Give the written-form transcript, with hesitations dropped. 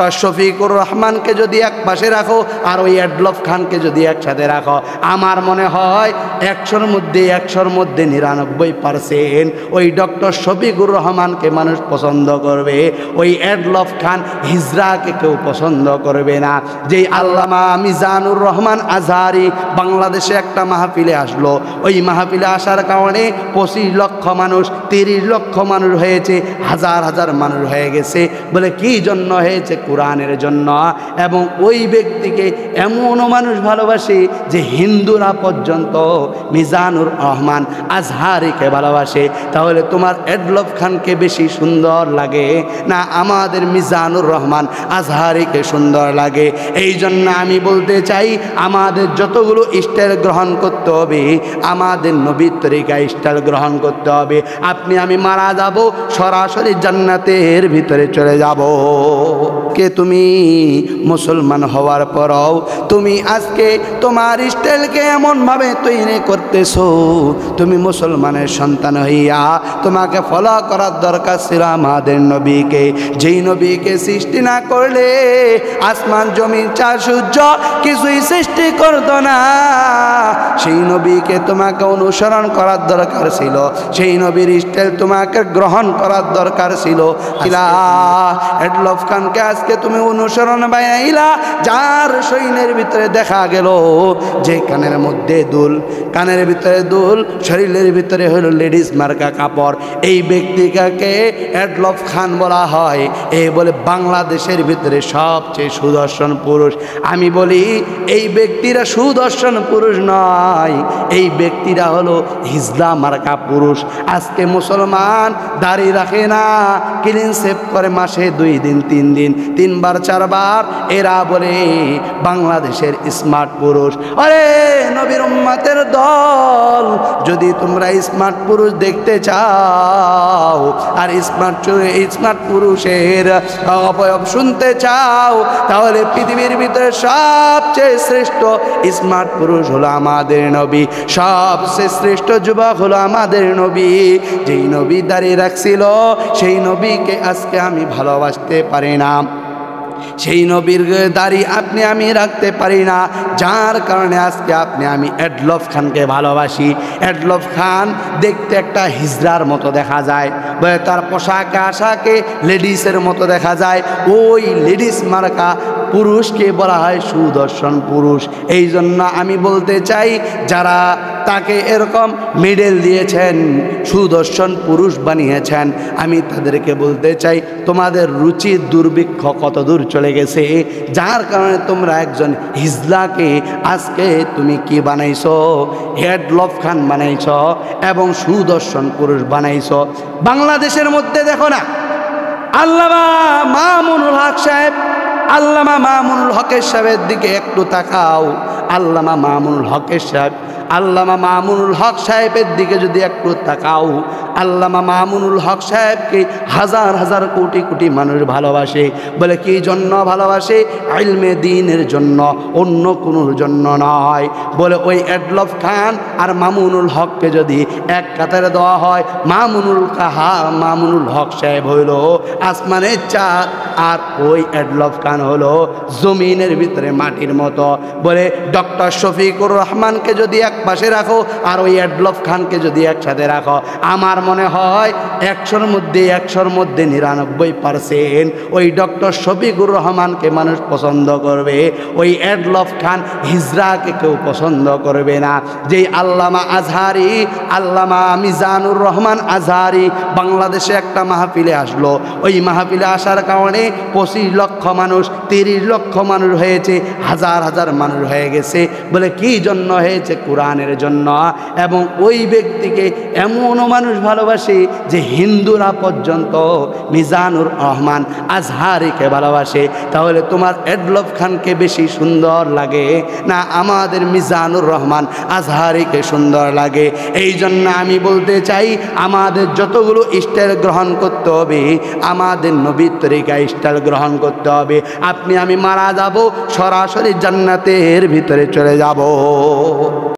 Doctor Shafiqur রহমানকে যদি এক পাশে রাখো আর ওই এডলফ খানকে যদি একসাথে রাখো, আমার মনে হয় 100-র মধ্যে 99% ওই ডক্টর শফিকুর রহমানকে মানুষ পছন্দ করবে, ওই এডলফ খান হিজরাকে কেউ পছন্দ করবে না। যেই আল্লামা মিজানুর রহমান আজহারি বাংলাদেশে একটা মাহফিলে আসলো, ওই মাহফিলে আসার কারণে 25 লক্ষ মানুষ, 30 লক্ষ মানুষ হয়েছে, হাজার হাজার মানুষ হয়ে গেছে। বলে কি জন্য হয়েছে? কোরআনের জন্য। এবং ওই ব্যক্তিকে এমনও মানুষ ভালোবাসে যে হিন্দুরা পর্যন্ত মিজানুর রহমান আজহারিকে ভালোবাসে। তাহলে তোমার এডলফ খানকে বেশি সুন্দর লাগে না আমাদের মিজানুর রহমান আজহারিকে সুন্দর লাগে? এই জন্য আমি বলতে চাই, আমাদের যতগুলো স্টাইল গ্রহণ করতে হবে, আমাদের নবীর তরিকা স্টাইল গ্রহণ করতে হবে। আপনি আমি মারা যাব, সরাসরি জান্নাতের ভিতরে চলে যাব। কে তুমি মুসলমান হওয়ার পরও তুমি আজকে তোমার স্টাইলকে এমনভাবে তৈরি করতেছো, তুমি মুসলমানের সন্তান হইয়া তোমাকে ফলো করার দরকার ছিল আমাদের নবীকে। যেই নবীকে সৃষ্টি না করলে আসমান জমিন চার সূর্য কিছুই সৃষ্টি করতো না, সেই নবীকে তোমাকে অনুসরণ করার দরকার ছিল, সেই নবীর স্টাইল তোমাকে গ্রহণ করার দরকার ছিল। এডলফ খানকে আজকে তুমি অনুসরণ বানাইলা, যার সৈন্যের ভিতরে দেখা গেল যে কানের মধ্যে দুল, কানের ভিতরে দুল, শরীরের ভিতরে হলো লেডিস মার্কা কাপড়, এই ব্যক্তিকে এডলফ খান বলা হয়। এই বলে বাংলাদেশের ভিতরে সবচেয়ে সুদর্শন পুরুষ। আমি বলি এই ব্যক্তিরা সুদর্শন পুরুষ নয়, এই ব্যক্তিরা হলো হিজলা মার্কা পুরুষ। আজকে মুসলমান দাড়ি রাখে না, ক্লিন শেভ করে মাসে 2 দিন 3 দিন 3 বার 4 বার, এরা বলে বাংলাদেশের স্মার্ট পুরুষ। আরে নবীর উম্মতের দল, যদি তোমরা স্মার্ট পুরুষ দেখতে চাও আর স্মার্ট পুরুষের অবয়ব শুনতে চাও, তাহলে পৃথিবীর ভিতরে সবচেয়ে শ্রেষ্ঠ স্মার্ট পুরুষ হলো আমাদের নবী, সবচেয়ে শ্রেষ্ঠ যুবক হলো আমাদের নবী। যেই নবী দাঁড়িয়ে রাখছিল, সেই নবীকে আজকে আমি ভালোবাসতে পারি না, সেই নবীর দাড়ি আপনি আমি রাখতে পারি না, যার কারণে আজকে আপনি আমি এডলফ খানকে ভালোবাসি। এডলফ খান দেখতে একটা হিজড়ার মতো দেখা যায়, বলে তার পোশাকে আশাকে লেডিসের মতো দেখা যায়। ওই লেডিস মার্কা পুরুষকে বলা হয় সুদর্শন পুরুষ। এই জন্য আমি বলতে চাই, যারা তাকে এরকম মেডেল দিয়েছেন, সুদর্শন পুরুষ বানিয়েছেন, আমি তাদেরকে বলতে চাই, তোমাদের রুচির দুর্ভিক্ষ কত দূর চলে গেছে, যার কারণে তোমরা একজন হিজলাকে আজকে তুমি কি বানাইছো? এডলফ খান বানাইছো এবং সুদর্শন পুরুষ বানাইছো। বাংলাদেশের মধ্যে দেখো না, আল্লামা মামুনুল হক সাহেব, আল্লামা মামুনুল হকের সাহেবের দিকে একটু তাকাও। আল্লামা মামুনুল হকের সাহেব, আল্লামা মামুনুল হক সাহেবের দিকে যদি একটু তাকাও, আল্লামা মামুনুল হক সাহেবকে হাজার হাজার কোটি কোটি মানুষ ভালোবাসে। বলে কি জন্য ভালোবাসে? ইলমে দ্বীনের জন্য, অন্য কোনোর জন্য নয়। বলে ওই এডলফ খান আর মামুনুল হককে যদি এক কাতারে দেওয়া হয়, মামুনুল হক সাহেব হইল আসমানের চাঁদ, আর ওই এডলফ খান হলো জমিনের ভিতরে মাটির মতো। বলে ডক্টর শফিকুর রহমানকে যদি এক পাশে রাখো আর ওই এডলফ খানকে যদি একসাথে রাখো, আমার মনে হয় 100-র মধ্যে 99% ওই ডক্টর শফিকুর রহমানকে মানুষ পছন্দ করবে, ওই এডলফ খান হিজরাকে কেউ পছন্দ করবে না। যেই আল্লামা আজহারি, আল্লামা মিজানুর রহমান আজহারি বাংলাদেশে একটা মাহফিলে আসলো, ওই মাহফিলে আসার কারণে 25 লক্ষ মানুষ, 30 লক্ষ মানুষ হয়েছে, হাজার হাজার মানুষ হয়ে গেছে। বলে কি জন্য হয়েছে? কোরআনের জন্য। এবং ওই ব্যক্তিকে এমনও মানুষ ভালোবাসে যে হিন্দুরা পর্যন্ত মিজানুর রহমান আজহারিকে ভালোবাসে। তাহলে তোমার এডলফ খানকে বেশি সুন্দর লাগে না আমাদের মিজানুর রহমান আজহারিকে সুন্দর লাগে? এই জন্য আমি বলতে চাই, আমাদের যতগুলো স্টাইল গ্রহণ করতে হবে, আমাদের নবীর তরিকা স্টাইল গ্রহণ করতে হবে। আপনি আমি মারা যাব, সরাসরি জান্নাতের ভিতরে চলে যাব।